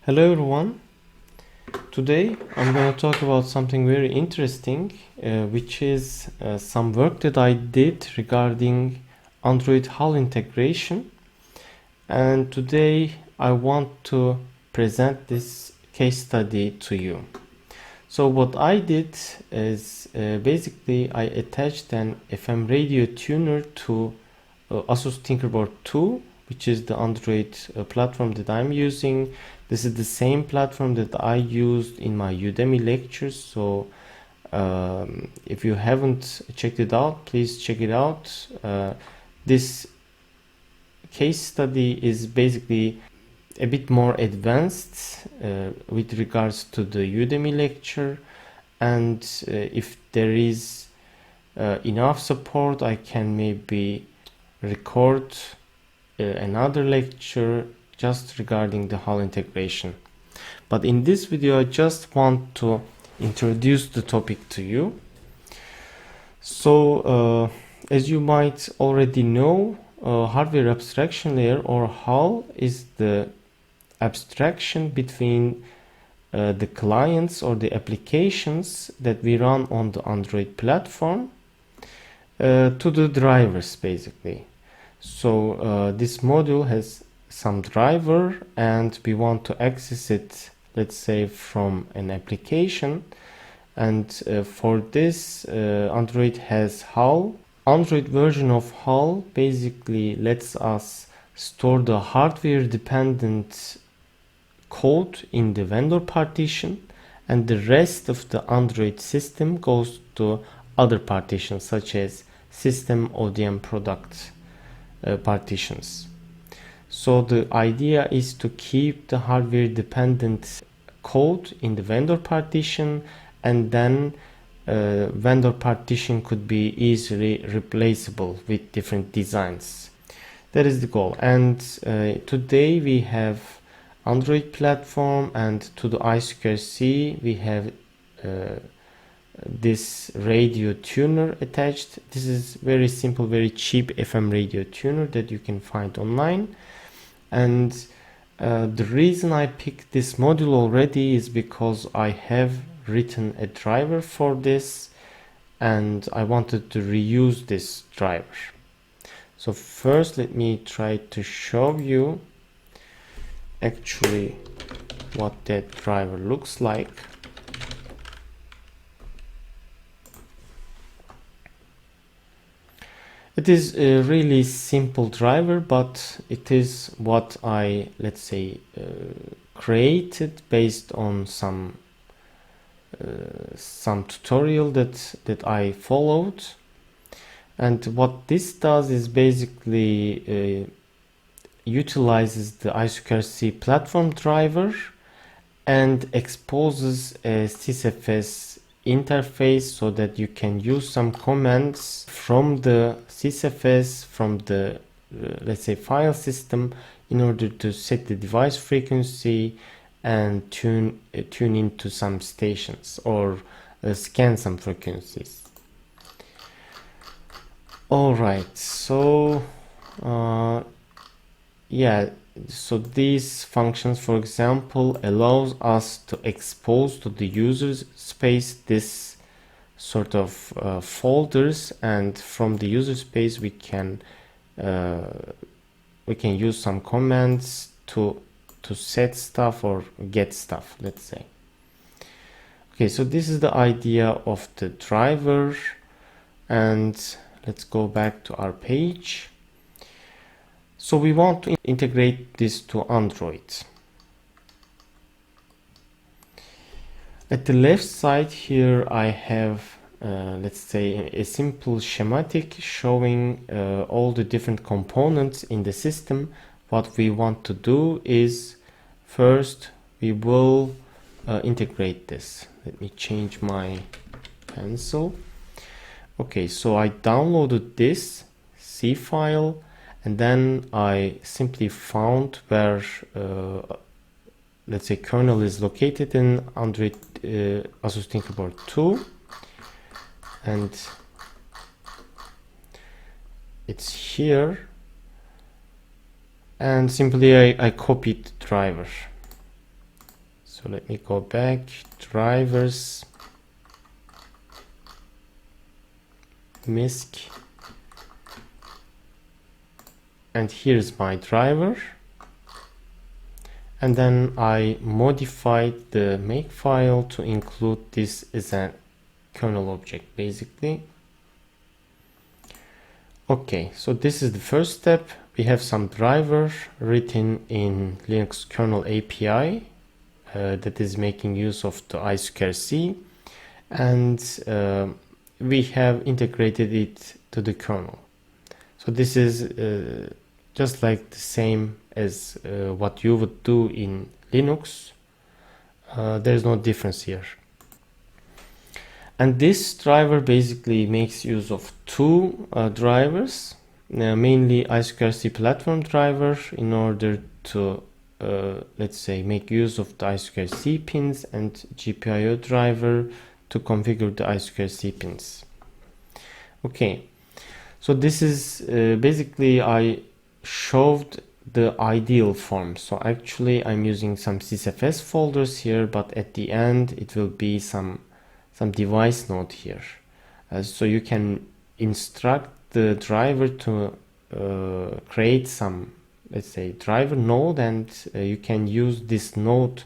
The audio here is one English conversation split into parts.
Hello everyone. Today I'm going to talk about something very interesting, which is some work that I did regarding Android HAL integration. And today I want to present this case study to you. So what I did is basically I attached an FM radio tuner to ASUS Tinkerboard 2, which is the Android platform that I'm using. This is the same platform that I used in my Udemy lectures. So if you haven't checked it out, please check it out. This case study is basically a bit more advanced with regards to the Udemy lecture, and if there is enough support, I can maybe record another lecture just regarding the HAL integration. But in this video I just want to introduce the topic to you. So as you might already know, hardware abstraction layer, or HAL, is the abstraction between the clients or the applications that we run on the Android platform to the drivers basically. So this module has some driver and we want to access it, let's say, from an application, and for this Android has HAL. Android version of HAL basically lets us store the hardware dependent code in the vendor partition, and the rest of the Android system goes to other partitions such as system, ODM, product partitions. So the idea is to keep the hardware dependent code in the vendor partition, and then vendor partition could be easily replaceable with different designs. That is the goal. And today we have Android platform, and to the I2C we have this radio tuner attached. This is very simple, very cheap FM radio tuner that you can find online. And the reason I picked this module already is because I have written a driver for this and I wanted to reuse this driver. So first let me try to show you actually what that driver looks like. It is a really simple driver, but it is what I, let's say, created based on some tutorial that I followed. And what this does is basically utilizes the I2C platform driver and exposes a sysfs interface so that you can use some commands from the sysfs, from the let's say file system, in order to set the device frequency and tune into some stations or scan some frequencies. Alright, so yeah, so these functions, for example, allows us to expose to the user space this sort of folders, and from the user space we can use some commands to set stuff or get stuff, let's say. Okay, so this is the idea of the driver, and let's go back to our page. So we want to integrate this to Android. At the left side here I have let's say a simple schematic showing all the different components in the system. What we want to do is first we will integrate this. Let me change my pencil. Okay, so I downloaded this C file, and then I simply found where let's say kernel is located in Android ASUS Tinkerboard 2, and it's here, and simply I copied the driver. So let me go back, drivers, MISC, and here's my driver. And then I modified the makefile to include this as a kernel object basically. Okay, so this is the first step. We have some driver written in Linux kernel API that is making use of the I2C, and we have integrated it to the kernel. So this is just like the same as what you would do in Linux. There's no difference here. And this driver basically makes use of two drivers, mainly I2C platform driver in order to let's say make use of the I2C pins, and GPIO driver to configure the I2C pins. Okay, so this is basically I showed the ideal form. So actually I'm using some sysfs folders here, but at the end it will be some device node here. So you can instruct the driver to create some, let's say, driver node, and you can use this node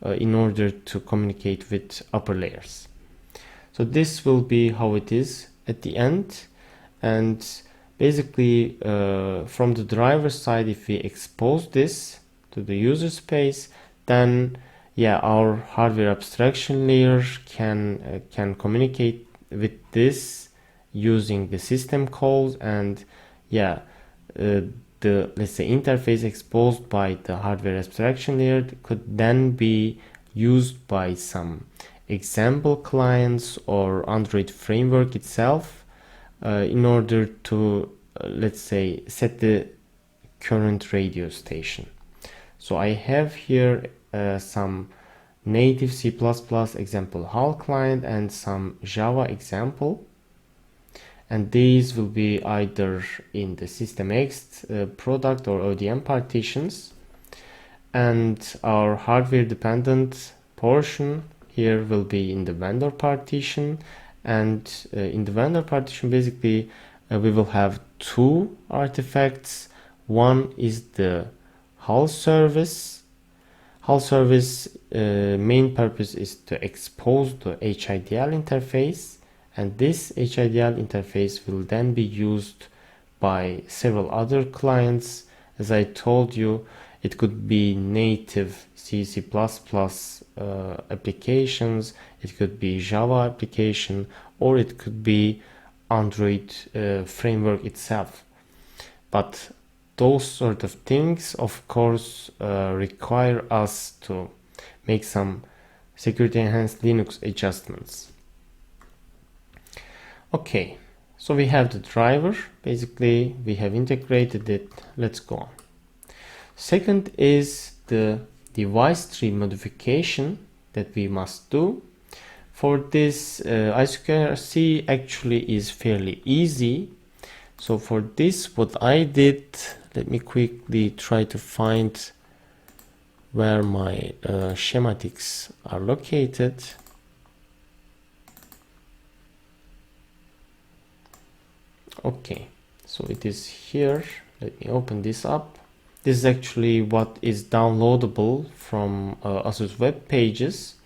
in order to communicate with upper layers. So this will be how it is at the end. And basically from the driver side, if we expose this to the user space, then yeah, our hardware abstraction layer can communicate with this using the system calls, and yeah, the, let's say, interface exposed by the hardware abstraction layer could then be used by some example clients or Android framework itself in order to let's say set the current radio station. So I have here some native C++ example HAL client and some Java example, and these will be either in the systemx product or ODM partitions, and our hardware dependent portion here will be in the vendor partition. And in the vendor partition basically we will have two artifacts. One is the HAL service. HAL service main purpose is to expose the HIDL interface, and this HIDL interface will then be used by several other clients. As I told you, it could be native C++ applications, it could be Java application, or it could be Android framework itself. But those sort of things, of course, require us to make some security enhanced Linux adjustments. Okay, so we have the driver. Basically, we have integrated it. Let's go on. Second is the device tree modification that we must do. For this, I2C actually is fairly easy. So for this, what I did, let me quickly try to find where my schematics are located. Okay, so it is here. Let me open this up. This is actually what is downloadable from ASUS web pages.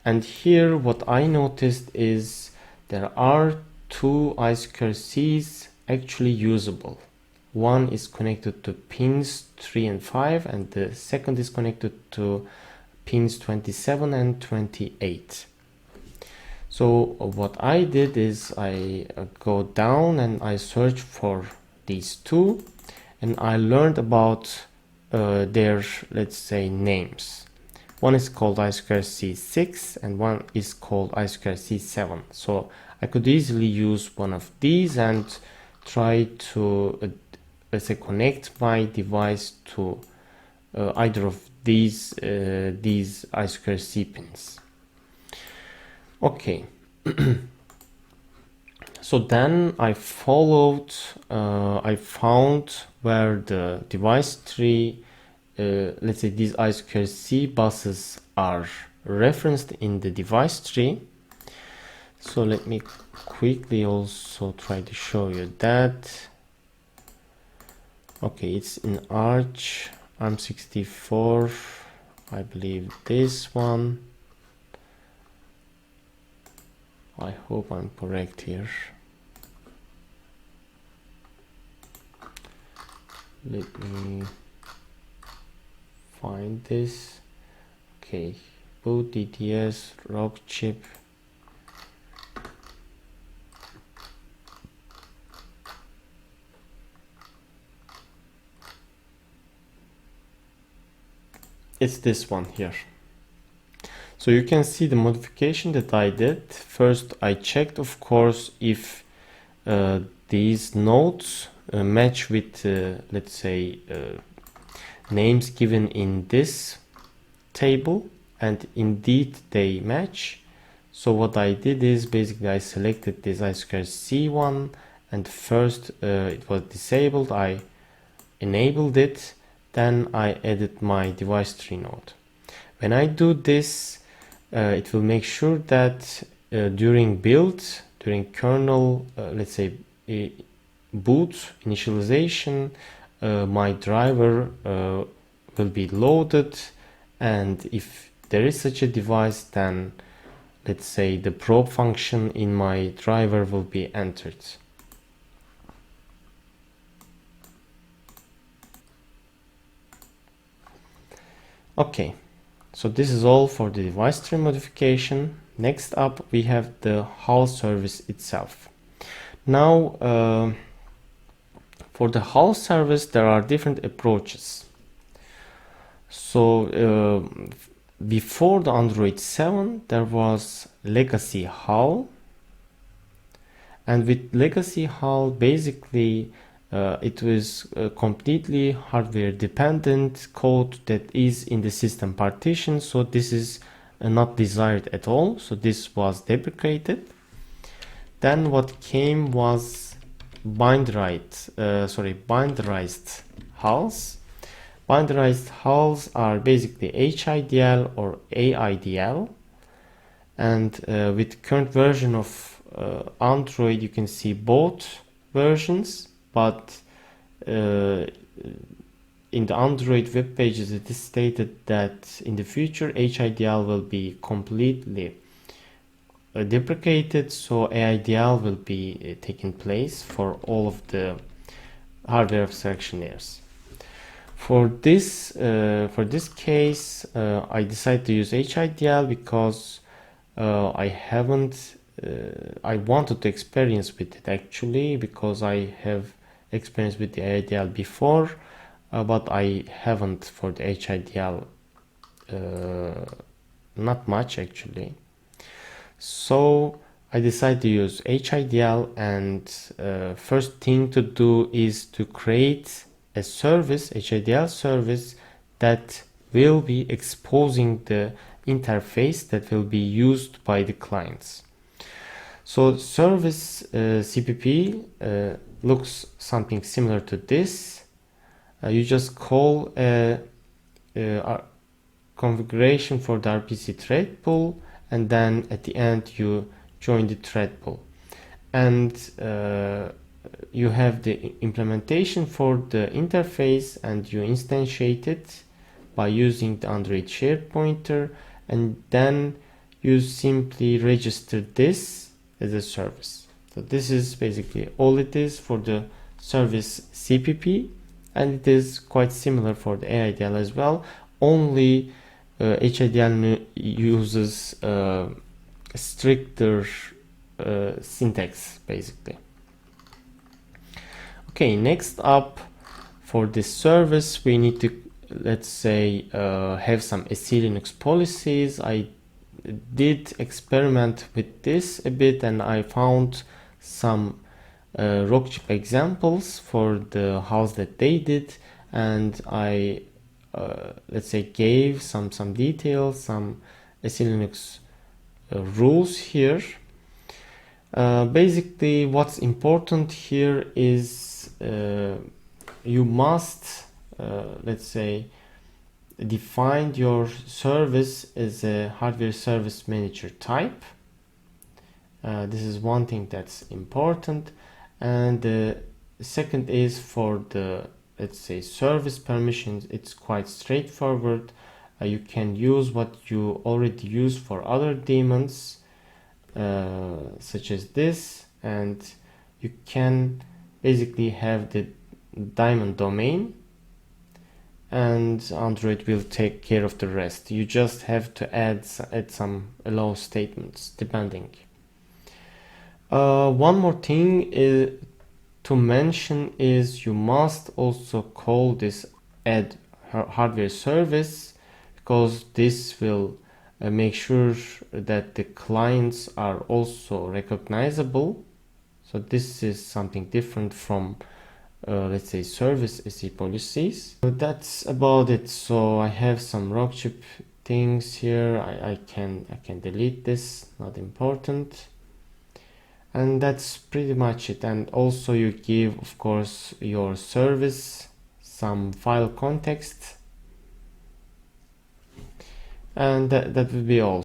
And here what I noticed is there are two I2Cs actually usable. One is connected to pins 3 and 5, and the second is connected to pins 27 and 28. So what I did is I go down and I search for these two, and I learned about their, let's say, names. One is called I2C6 and one is called I2C7. So I could easily use one of these and try to let's say connect my device to either of these I2C pins. Okay. So then I followed, I found where the device tree, let's say these I2C buses are referenced in the device tree. So let me quickly also try to show you that. Okay, it's in Arch ARM64, I believe this one. I hope I'm correct here. Let me find this. Okay, boot DTS, ROG chip. It's this one here. So you can see the modification that I did. First, I checked, of course, if these nodes match with, let's say, names given in this table, and indeed they match. So what I did is basically I selected this I2C1, and first it was disabled. I enabled it. Then I added my device tree node. When I do this, it will make sure that during build, during kernel, let's say boot initialization, my driver will be loaded, and if there is such a device, then let's say the probe function in my driver will be entered. Okay, so this is all for the device tree modification. Next up, we have the HAL service itself. Now, for the HAL service, there are different approaches. So, before the Android 7, there was legacy HAL. And with legacy HAL, basically, it was completely hardware dependent code that is in the system partition. So this is not desired at all. So this was deprecated. Then what came was binderized HALs. Binderized HALs are basically HIDL or AIDL. And with current version of Android, you can see both versions. But in the Android web pages, it is stated that in the future HIDL will be completely deprecated, so AIDL will be taking place for all of the hardware abstraction layers. For this case, I decided to use HIDL because I wanted to experience with it actually, because I have experience with the AIDL before, but I haven't for the HIDL, not much actually. So I decided to use HIDL, and first thing to do is to create a service, HIDL service, that will be exposing the interface that will be used by the clients. So service CPP looks something similar to this. You just call a configuration for the RPC thread pool, and then at the end you join the thread pool, and you have the implementation for the interface, and you instantiate it by using the Android shared pointer, and then you simply register this as a service. So this is basically all it is for the service CPP, and it is quite similar for the AIDL as well, only HIDL uses a stricter syntax basically. Okay, next up, for this service we need to, let's say, have some SE Linux policies. I did experiment with this a bit, and I found some ROG chip examples for the HALs that they did, and I let's say gave some details, some SE Linux rules here. Basically what's important here is you must let's say defined your service as a hardware service manager type. This is one thing that's important. And the second is for the, let's say, service permissions. It's quite straightforward. You can use what you already use for other daemons, such as this, and you can basically have the daemon domain, and Android will take care of the rest. You just have to add some allow statements depending. One more thing to mention is you must also call this add hardware service, because this will make sure that the clients are also recognizable. So this is something different from let's say service SE policies. So that's about it. So I have some Rockchip things here. I can delete this, not important. And that's pretty much it. And also you give, of course, your service some file context, and that will be all.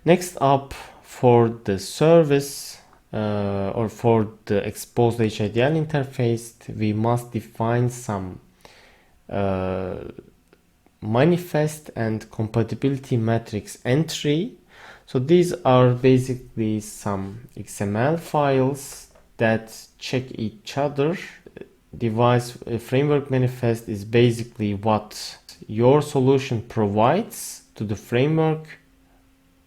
Next up, for the service or for the exposed HIDL interface, we must define some manifest and compatibility matrix entry. So these are basically some XML files that check each other. Device framework manifest is basically what your solution provides to the framework,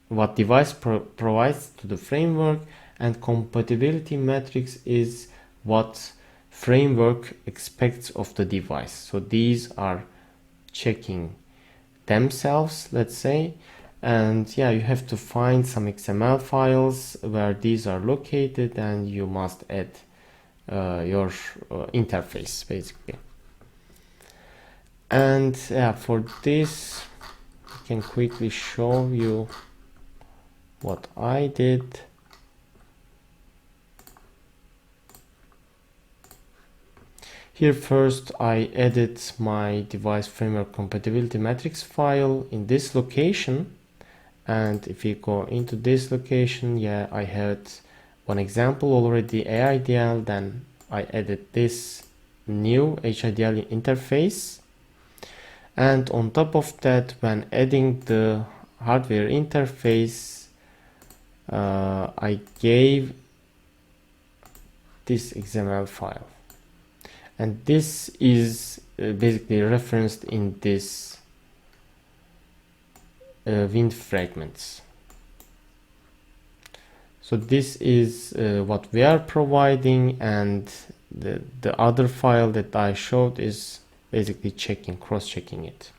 what device provides to the framework, and compatibility matrix is what framework expects of the device. So these are checking themselves, let's say. And yeah, you have to find some XML files where these are located, and you must add your interface basically. And yeah, for this I can quickly show you what I did. Here first I added my device framework compatibility matrix file in this location, and if you go into this location, yeah, I had one example already, AIDL. Then I added this new HIDL interface, and on top of that, when adding the hardware interface, I gave this XML file, and this is basically referenced in this wind fragments. So this is what we are providing, and the other file that I showed is basically cross-checking it.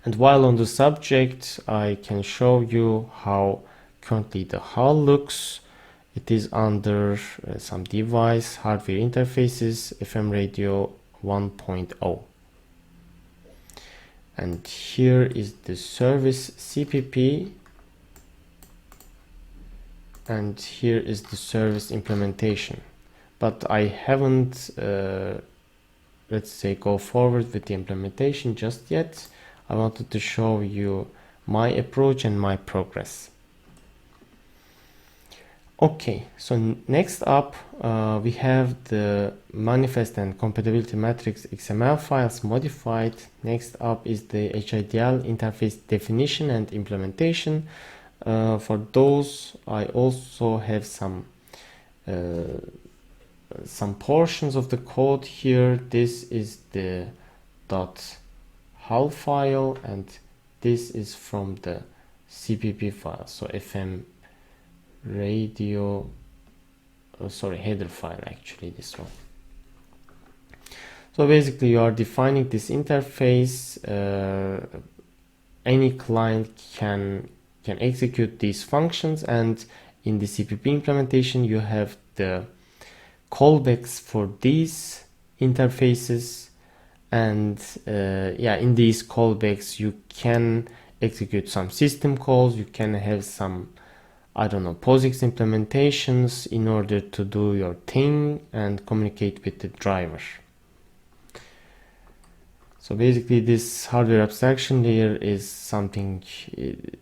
And while on the subject, I can show you how currently the HAL looks. It is under some device hardware interfaces, FM radio 1.0. And here is the service CPP, and here is the service implementation. But I haven't, let's say, go forward with the implementation just yet. I wanted to show you my approach and my progress. Okay, so next up we have the manifest and compatibility matrix XML files modified. Next up is the HIDL interface definition and implementation. For those, I also have some portions of the code here. This is the .hal file, and this is from the CPP file. So FM radio, header file, actually this one. So basically you are defining this interface. Any client can execute these functions, and in the CPP implementation you have the callbacks for these interfaces, and yeah, in these callbacks you can execute some system calls. You can have some, I don't know, POSIX implementations in order to do your thing and communicate with the driver. So basically this hardware abstraction layer is something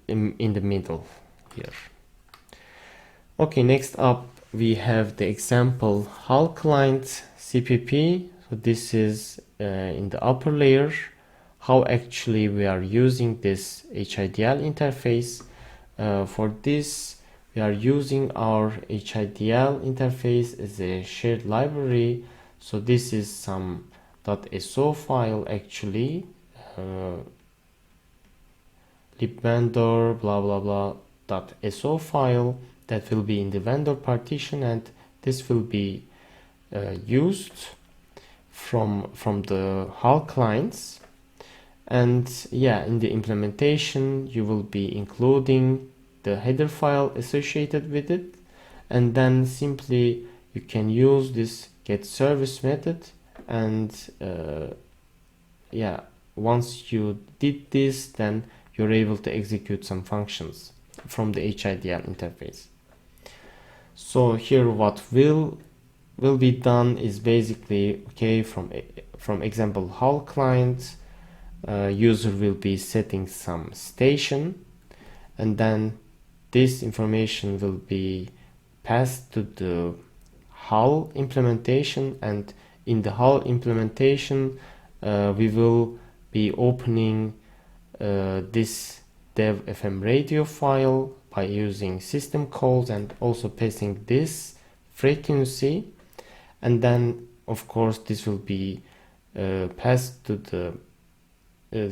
in the middle here. Okay, next up we have the example HAL client CPP. So this is in the upper layer, how actually we are using this HIDL interface. For this we are using our HIDL interface as a shared library. So this is some .so file actually, libvendor blah blah blah .so file that will be in the vendor partition, and this will be used from the HAL clients. And yeah, in the implementation you will be including the header file associated with it, and then simply you can use this get service method, and yeah, once you did this, then you're able to execute some functions from the HIDL interface. So here what will be done is basically, okay, from example HAL client, user will be setting some station, and then this information will be passed to the HAL implementation, and in the HAL implementation we will be opening this dev fm radio file by using system calls and also passing this frequency, and then of course this will be passed to the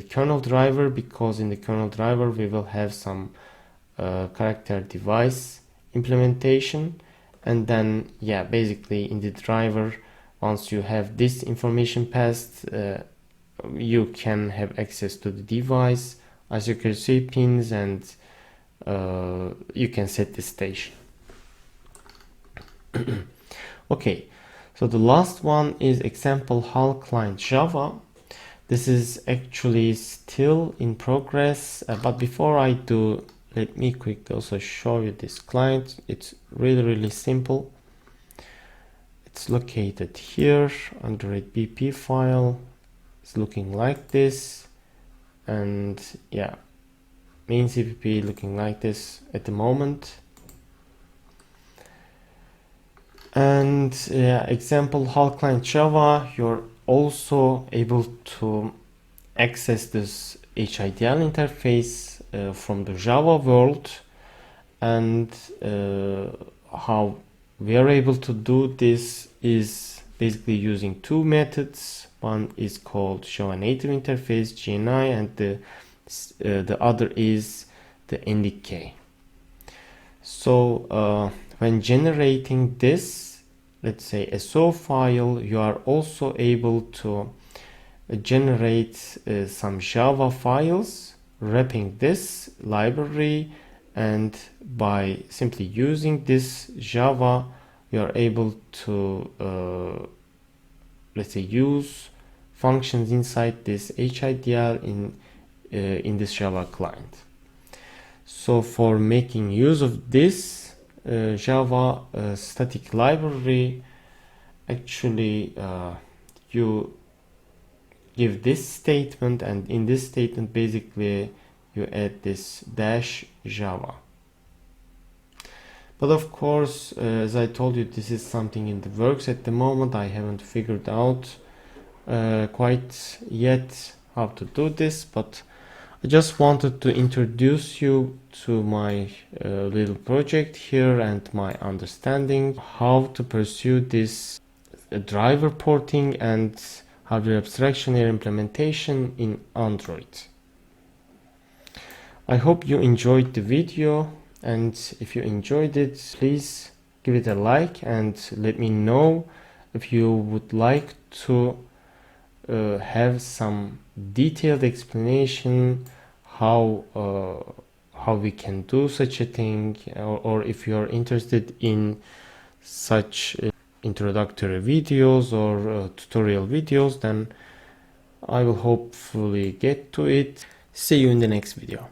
kernel driver, because in the kernel driver we will have some character device implementation. And then yeah, basically in the driver, once you have this information passed, you can have access to the device, I2C pins, and you can set the station. Okay, so the last one is example HAL client Java. This is actually still in progress, but before I do, let me quickly also show you this client. It's really simple. It's located here, Android BP file. It's looking like this, and yeah, main CPP looking like this at the moment. And yeah, example HAL client Java, you're also able to access this HIDL interface from the Java world. And how we are able to do this is basically using two methods. One is called Java native interface, GNI, and the other is the NDK. So when generating this, let's say a SO file, you are also able to generate some Java files wrapping this library, and by simply using this Java you are able to let's say use functions inside this HIDL in this Java client. So for making use of this Java static library, actually you give this statement, and in this statement basically you add this dash Java. But of course, as I told you, this is something in the works at the moment. I haven't figured out quite yet how to do this, but I just wanted to introduce you to my little project here and my understanding how to pursue this driver porting and hardware abstraction layer implementation in Android. I hope you enjoyed the video, and if you enjoyed it, please give it a like and let me know if you would like to have some detailed explanation how we can do such a thing, or if you are interested in such introductory videos or tutorial videos, then I will hopefully get to it. See you in the next video.